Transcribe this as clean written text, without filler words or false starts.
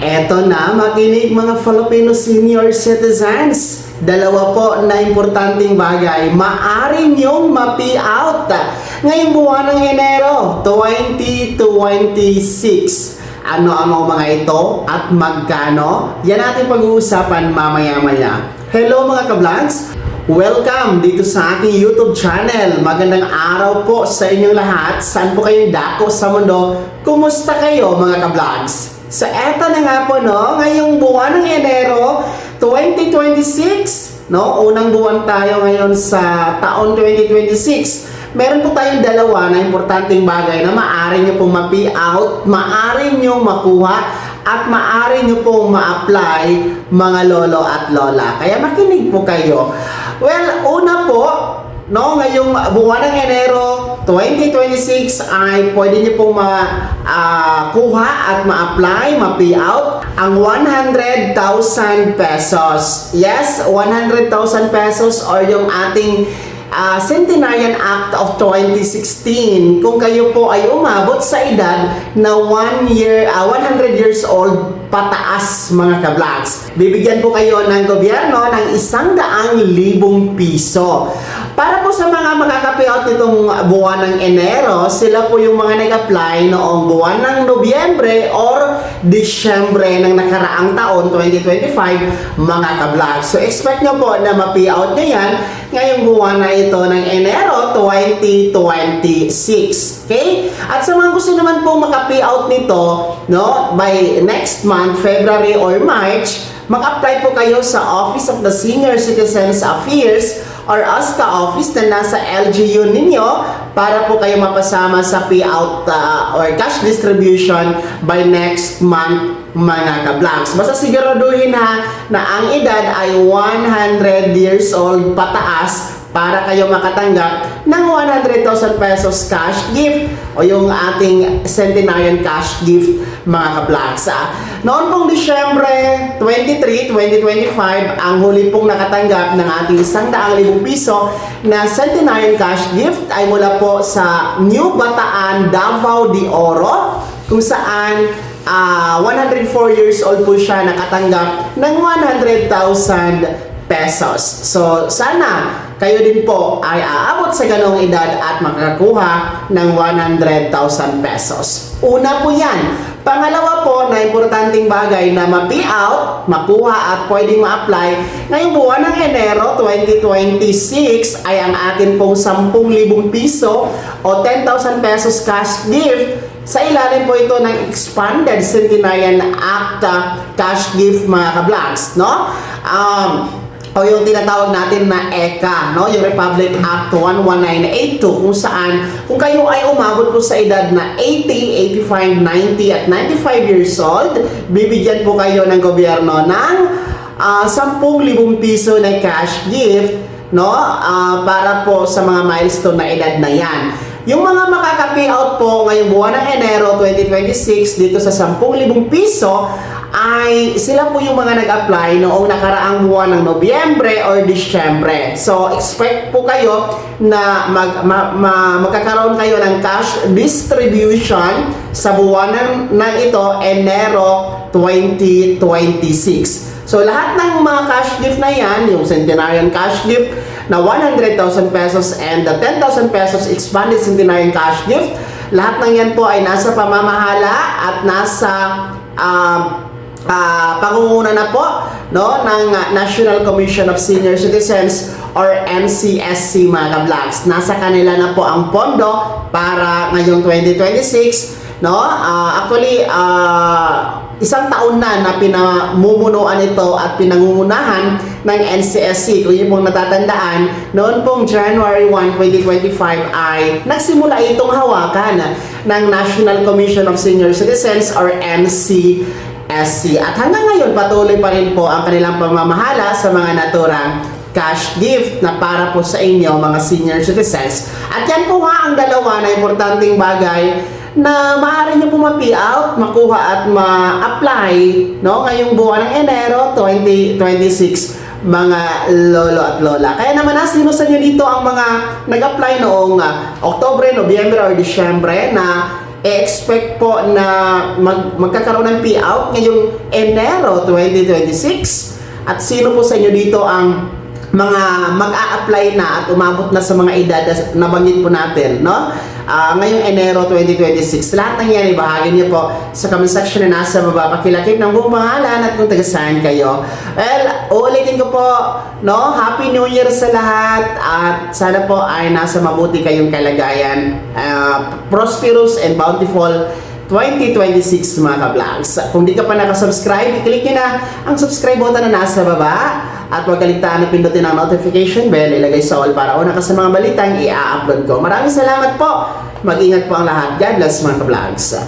Eto na, makinig mga Filipino senior citizens. Dalawa po na importanteng bagay, maaari niyong ma-payout ngayong buwan ng Enero 2026. Ano-ano mga ito at magkano? Yan natin pag-uusapan mamaya-maya. Hello mga ka-vlogs! Welcome dito sa aking YouTube channel. Magandang araw po sa inyong lahat. Saan po kayo dako sa mundo? Kumusta kayo mga ka-vlogs? So eto na nga po ngayong buwan ng Enero 2026, unang buwan tayo ngayon sa taon 2026. Meron po tayong dalawa na importanteng bagay na maaari nyo pong ma-payout, maaari nyo makuha, at maaari nyo pong ma-apply mga lolo at lola. Kaya makinig po kayo. Well, una po, ngayong buwan ng Enero 2026 ay pwede nyo pong makuha at ma-apply, ma-payout ang 100,000 pesos. Yes, 100,000 pesos or yung ating Centenarian Act of 2016. Kung kayo po ay umabot sa edad na 100 years old pataas mga ka-vlogs, bibigyan po kayo ng gobyerno ng 100,000 piso. Para po sa mga makaka-payout nitong buwan ng Enero, sila po yung mga nag-apply noong buwan ng Nobyembre or Disyembre ng nakaraang taon 2025 mga ka-vlogs. So expect nyo po na ma-payout nyo yan ngayong buwan na ito ng Enero 2026. Okay? At sa mga gusto naman po maka-payout nito, by next month, February or March, mag-apply po kayo sa Office of the Senior Citizens Affairs or OSCA office na nasa LGU ninyo para po kayo mapasama sa payout or cash distribution by next month mga ka-vlogs. Basta siguraduhin na ang edad ay 100 years old pataas para kayo makatanggap ng 100,000 pesos cash gift o yung ating Centenarian cash gift mga ka-vlogs. Noon pong Disyembre 23, 2025, ang huli pong nakatanggap ng ating 100,000 piso na Centenarian cash gift ay mula po sa New Bataan, Davao de Oro, kung saan 104 years old po siya nakatanggap ng 100,000 pesos. So, sana kayo din po ay aabot sa ganong edad at makakakuha ng 100,000 pesos. Una po yan. Pangalawa po na importanteng bagay na ma-payout, makuha at pwedeng ma-apply ngayong buwan ng Enero 2026 ay ang atin pong 10,000 piso o 10,000 pesos cash gift. Sa ilalim po ito ng Expanded Centenarian Act cash gift mga ka-vlogs, o yung tinatawag natin na ECA, yung Republic Act 11982, kung saan kung kayo ay umabot po sa edad na 80, 85, 90 at 95 years old, bibigyan po kayo ng gobyerno ng 10,000 piso na cash gift para po sa mga milestone na edad na yan. Yung mga makaka-payout po ngayong buwan ng Enero 2026 dito sa 10,000 piso ay sila po yung mga nag-apply noong nakaraang buwan ng Nobyembre or Disyembre. So, expect po kayo na magkakaroon kayo ng cash distribution sa buwan ng ito, Enero 2026. So, lahat ng mga cash gift na yan, yung Centenarian cash gift na 100,000 pesos and the 10,000 pesos expanded Centenarian cash gift, lahat ng yan po ay nasa pamamahala at nasa pangunguna na po ng National Commission of Senior Citizens or NCSC mga ka-vlogs. Nasa kanila na po ang pondo para ngayong 2026. Actually, isang taon na pinamumunuan ito at pinangungunahan ng NCSC. Kung yun pong natatandaan, noon pong January 1, 2025 ay nagsimula itong hawakan ng National Commission of Senior Citizens or NCSC. At hanggang ngayon, patuloy pa rin po ang kanilang pamamahala sa mga naturang cash gift na para po sa inyo mga senior citizens. At yan po nga ang dalawa na importanteng bagay na maaari nyo po ma-payout, makuha at ma-apply ngayong buwan ng Enero 2026 mga lolo at lola. Kaya naman sino sa inyo dito ang mga nag-apply noong Oktobre, Nobyembre or Disyembre na expect po na magkakaroon ng payout ngayong Enero 2026? At sino po sa inyo dito ang mga mag-a-apply na at umabot na sa mga edad na nabanggit po natin, no? Ngayong Enero 2026. Lahat ng yan, ibahagi niyo po sa comment section na nasa baba. Pakilakip ng buong pangalan at kung taga-saan kayo. Well, uulitin ko po, no? Happy New Year sa lahat at sana po ay nasa mabuti kayong kalagayan. Prosperous and bountiful 2026 mga ka-vlogs. Kung di ka pa nakasubscribe, i-click nyo na ang subscribe button na nasa baba at huwag kaligtaan na pindutin ang notification bell, ilagay sa all para una ka sa mga balitang i-upload ko. Maraming salamat po. Mag-ingat po ang lahat. God bless mga ka-vlogs.